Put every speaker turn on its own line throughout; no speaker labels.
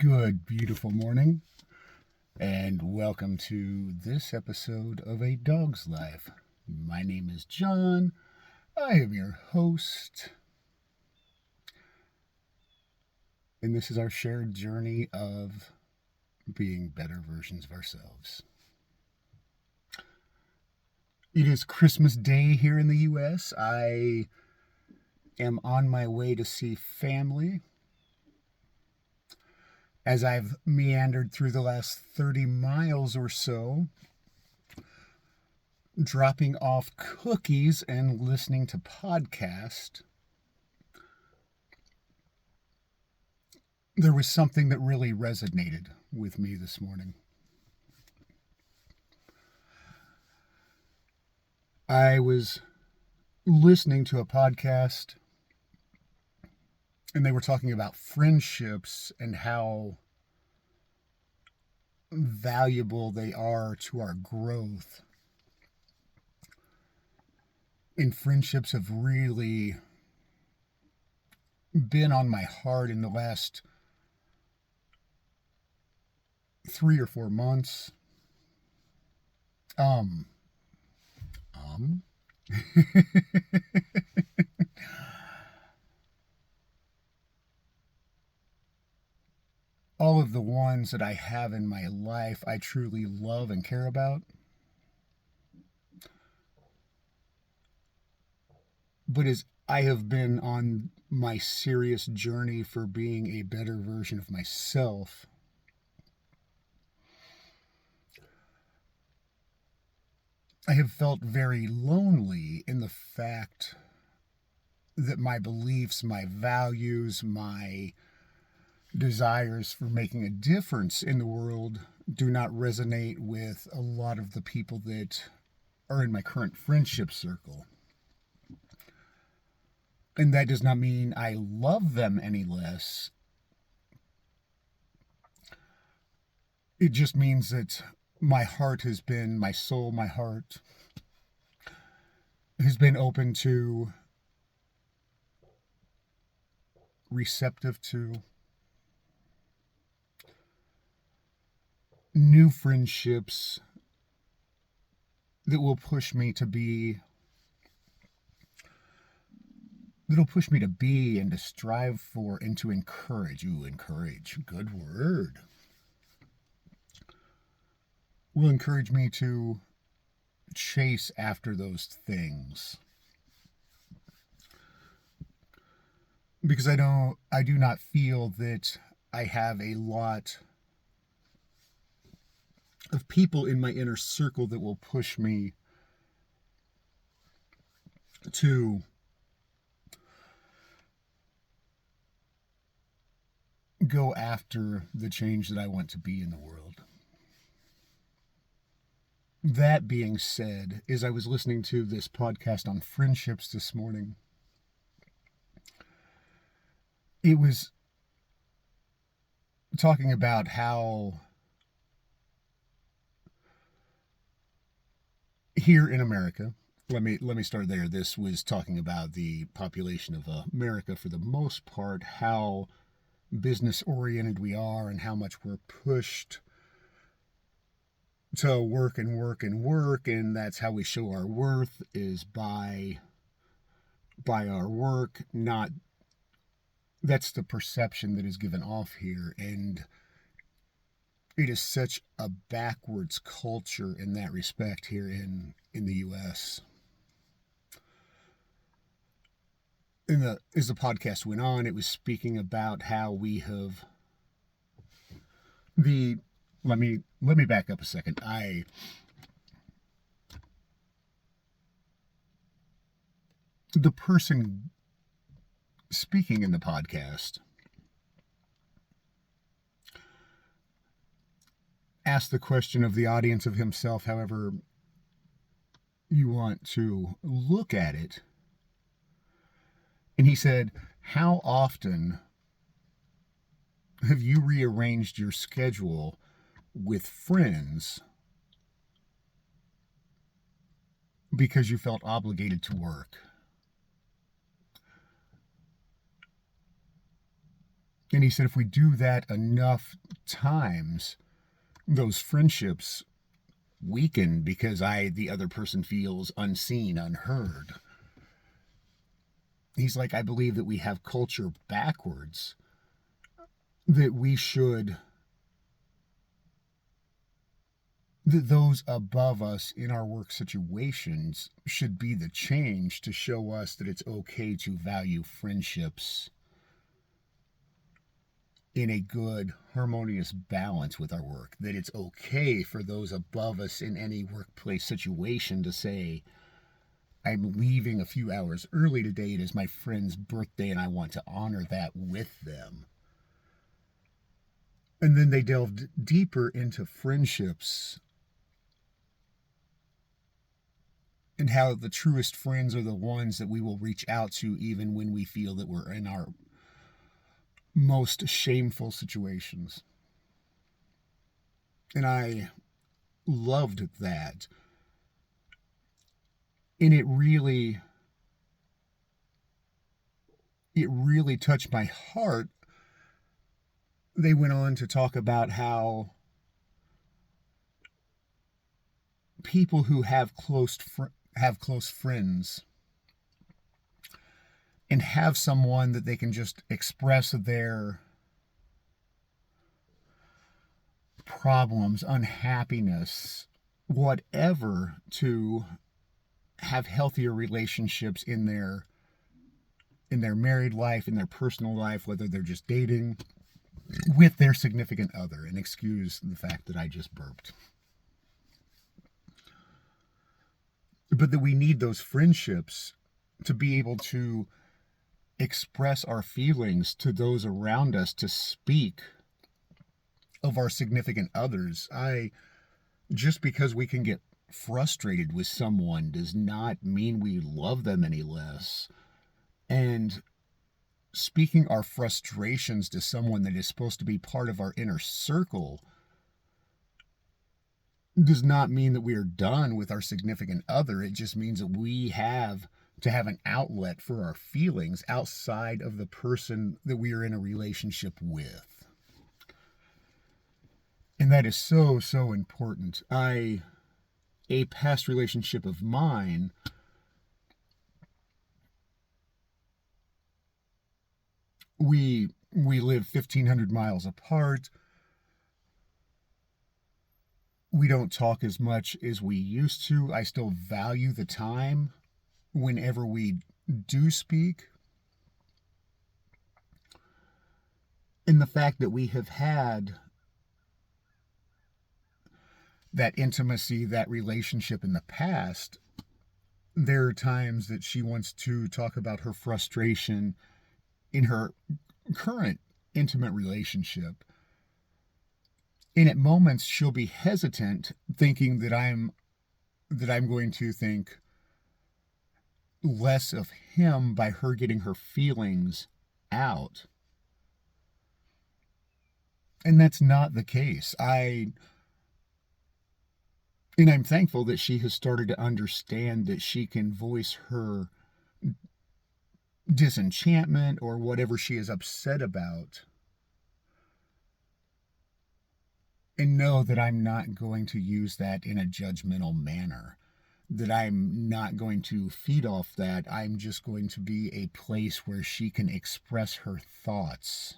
Good, beautiful morning, and welcome to this episode of A Dog's Life. My name is John. I am your host, and this is our shared journey of being better versions of ourselves. It is Christmas Day here in the U.S. I am on my way to see family. As I've meandered through the last 30 miles or so, dropping off cookies and listening to podcasts, there was something that really resonated with me this morning. I was listening to a podcast, and they were talking about friendships and how valuable they are to our growth. And friendships have really been on my heart in the last 3 or 4 months. All of the ones that I have in my life, I truly love and care about. But as I have been on my serious journey for being a better version of myself, I have felt very lonely in the fact that my beliefs, my values, my desires for making a difference in the world do not resonate with a lot of the people that are in my current friendship circle. And that does not mean I love them any less. It just means that my heart has been, my soul, my heart has been open to, receptive to new friendships that will push me to be, that'll push me to be and to strive for and to encourage. Encourage, good word. Will encourage me to chase after those things. Because I do not feel that I have a lot of people in my inner circle that will push me to go after the change that I want to be in the world. That being said, as I was listening to this podcast on friendships this morning, it was talking about how here in America, let me start there. This was talking about the population of America for the most part, how business oriented we are and how much we're pushed to work and work and work, and that's how we show our worth, is by our work. Not That's the perception that is given off here, and it is such a backwards culture in that respect here in the US. As the podcast went on, it was speaking about how we have let me back up a second. The person speaking in the podcast asked the question of the audience, of himself, however you want to look at it. And he said, how often have you rearranged your schedule with friends because you felt obligated to work? And he said if we do that enough times, those friendships weaken because the other person feels unseen, unheard. He's like, I believe that we have culture backwards, that that those above us in our work situations should be the change to show us that it's okay to value friendships in a good, harmonious balance with our work. That it's okay for those above us in any workplace situation to say, I'm leaving a few hours early today. It is my friend's birthday and I want to honor that with them. And then they delved deeper into friendships and how the truest friends are the ones that we will reach out to even when we feel that we're in our most shameful situations. And I loved that. And it really touched my heart. They went on to talk about how people who have close friends and have someone that they can just express their problems, unhappiness, whatever, to have healthier relationships in their married life, in their personal life, whether they're just dating, with their significant other. And excuse the fact that I just burped. But that we need those friendships to be able to express our feelings to those around us, to speak of our significant others. Just because we can get frustrated with someone does not mean we love them any less. And speaking our frustrations to someone that is supposed to be part of our inner circle does not mean that we are done with our significant other. It just means that we have to have an outlet for our feelings outside of the person that we are in a relationship with. And that is so, so important. A past relationship of mine, we live 1,500 miles apart. We don't talk as much as we used to. I still value the time whenever we do speak. And the fact that we have had that intimacy, that relationship in the past, there are times that she wants to talk about her frustration in her current intimate relationship. And at moments she'll be hesitant, thinking that I'm going to think less of him by her getting her feelings out. And that's not the case. And I'm thankful that she has started to understand that she can voice her disenchantment or whatever she is upset about, and know that I'm not going to use that in a judgmental manner, that I'm not going to feed off that. I'm just going to be a place where she can express her thoughts.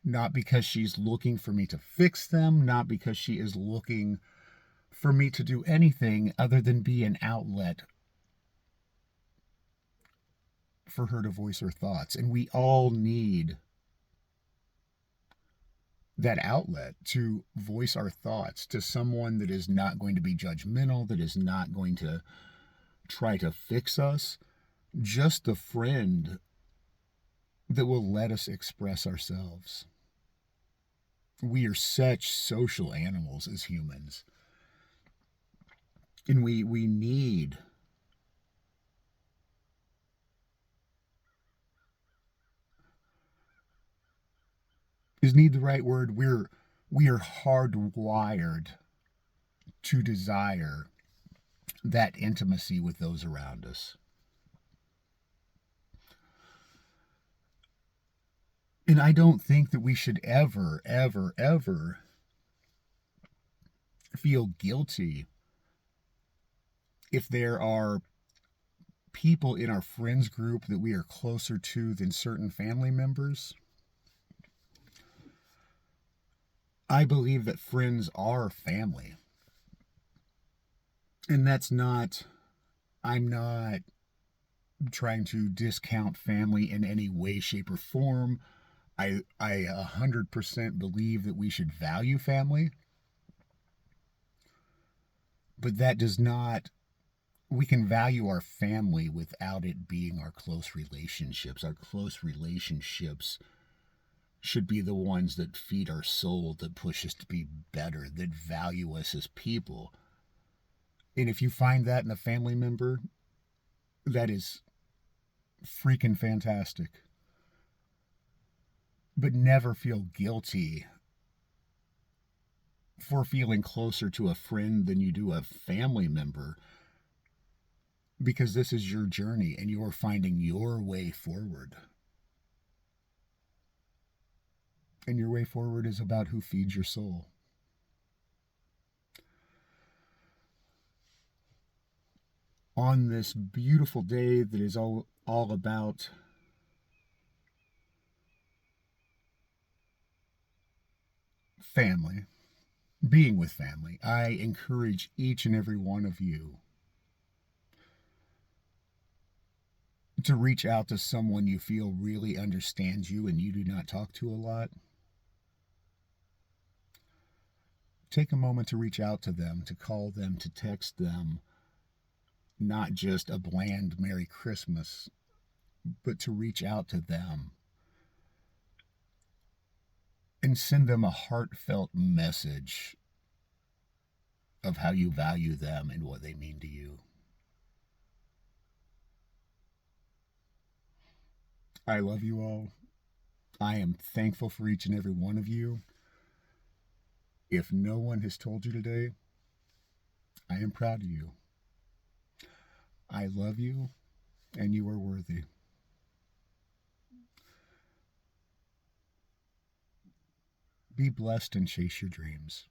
Not because she's looking for me to fix them, not because she is looking for me to do anything other than be an outlet for her to voice her thoughts. And we all need that outlet to voice our thoughts to someone that is not going to be judgmental, that is not going to try to fix us. Just a friend that will let us express ourselves. We are such social animals as humans. And we need is need the right word. We are hardwired to desire that intimacy with those around us. And I don't think that we should ever, ever, ever feel guilty if there are people in our friends group that we are closer to than certain family members. I believe that friends are family. And I'm not trying to discount family in any way, shape, or form. I 100% believe that we should value family, but that does not, we can value our family without it being our close relationships. Our close relationships should be the ones that feed our soul, that push us to be better, that value us as people. And if you find that in a family member, that is freaking fantastic. But never feel guilty for feeling closer to a friend than you do a family member, because this is your journey and you are finding your way forward. And your way forward is about who feeds your soul. On this beautiful day that is all about family, being with family, I encourage each and every one of you to reach out to someone you feel really understands you and you do not talk to a lot. Take a moment to reach out to them, to call them, to text them, not just a bland Merry Christmas, but to reach out to them and send them a heartfelt message of how you value them and what they mean to you. I love you all. I am thankful for each and every one of you. If no one has told you today, I am proud of you. I love you, and you are worthy. Be blessed and chase your dreams.